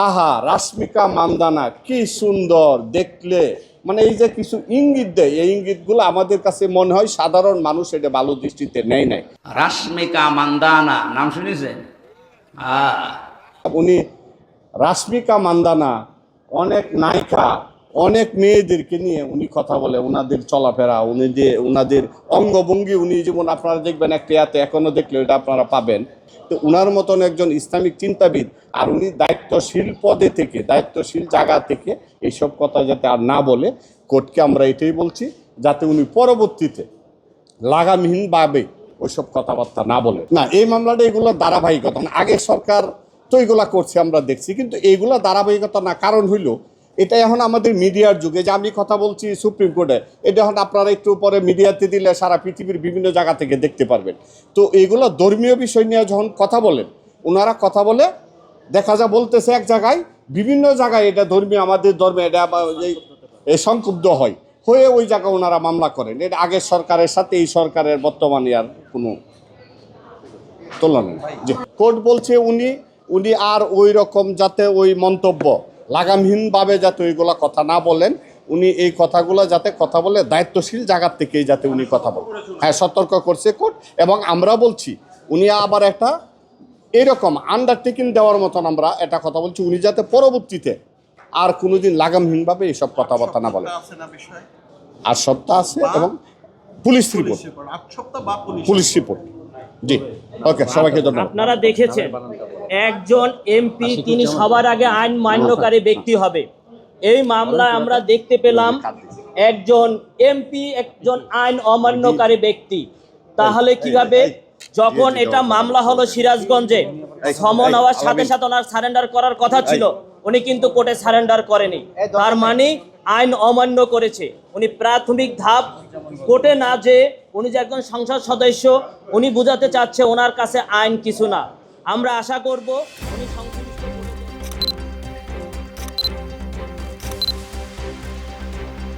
আহা রাশ্মিকা মান্দানা কি সুন্দর দেখলে, মানে এই যে কিছু ইঙ্গিত দেয়, এই ইঙ্গিতগুলো আমাদের কাছে মনে হয় সাধারণ মানুষ এটা ভালো দৃষ্টিতে নেয় নাই। রাশ্মিকা মান্দানা নাম শুনেছেন? উনি রাশ্মিকা মান্দানা অনেক নায়িকা, অনেক মেয়েদেরকে নিয়ে উনি কথা বলে, ওনাদের চলাফেরা, ওনাদের অঙ্গভঙ্গি, উনি যেমন আপনারা দেখবেন একটা ইয়াতে এখনো দেখলে এটা আপনারা পাবেন। তো উনার মতন একজন ইসলামিক চিন্তাবিদ, আর উনি দায়িত্বশীল পদে থেকে, দায়িত্বশীল জায়গা থেকে এইসব কথা যাতে আর না বলে, কোর্টকে আমরা এটাই বলছি যাতে উনি পরবর্তীতে লাগামহীনভাবে ওইসব কথাবার্তা না বলে। না, এই মামলাটা এগুলো ধারাবাহিকতা না, আগের সরকার তো এগুলা করছে আমরা দেখছি, কিন্তু এইগুলো ধারাবাহিকতা না। কারণ হইল এটা এখন আমাদের মিডিয়ার যুগে, যে আমি কথা বলছি সুপ্রিম কোর্টে, এটা এখন আপনারা একটু পরে মিডিয়াতে দিলে সারা পৃথিবীর বিভিন্ন জায়গা থেকে দেখতে পারবেন। তো এইগুলো ধর্মীয় বিষয় নিয়ে যখন কথা বলেন, ওনারা কথা বলে দেখা যায় বলতেছে এক জায়গায়, বিভিন্ন জায়গায় এটা ধর্মীয়, আমাদের ধর্মে এটা সংক্ষুব্ধ হয়ে ওই জায়গায় ওনারা মামলা করেন। এটা আগের সরকারের সাথে এই সরকারের বর্তমানে আর কোনো তুলনা নেই। যে কোর্ট বলছে উনি আর ওই রকম যাতে ওই মন্তব্য লাগামহীনভাবে যাতে ওইগুলা কথা না বলেন, উনি এই কথাগুলো যাতে কথা বলে দায়িত্বশীল জায়গার থেকেই যাতে উনি কথা বলেন। হ্যাঁ, সতর্ক করছে কোর্ট। এবং আমরা বলছি উনি আবার একটা এরকম আন্ডারটেকিং দেওয়ার মতন আমরা এটা কথা বলছি, উনি যাতে পরবর্তীতে আর কোনোদিন লাগামহীনভাবে এইসব কথাবার্তা না বলেন। আর সপ্তাহ আছে এবং পুলিশ রিপোর্ট। জি, ওকে, সবাইকে ধন্যবাদ। আপনারা দেখেছেন একজন এমপি তিনি সবার আগে আইন মান্যকারী ব্যক্তি হবে। এই মামলায় আমরা দেখতে পেলাম একজন এমপি একজন আইন অমান্যকারী ব্যক্তি। তাহলে কিভাবে, যখন এটা মামলা হলো সিরাজগঞ্জে, সমন হওয়ার সাথে সাথে ওনার সারেন্ডার করার কথা ছিল, উনি কিন্তু কোর্টে সারেন্ডার করেনি। তার মানে আইন অমান্য করেছে। উনি প্রাথমিক ধাপ কোর্টে না যেয়ে উনি যে একজন সংসদ সদস্য, উনি বুঝাতে চাচ্ছে ওনার কাছে আইন কিছু না। আমরা আশা করব উনি সংসদ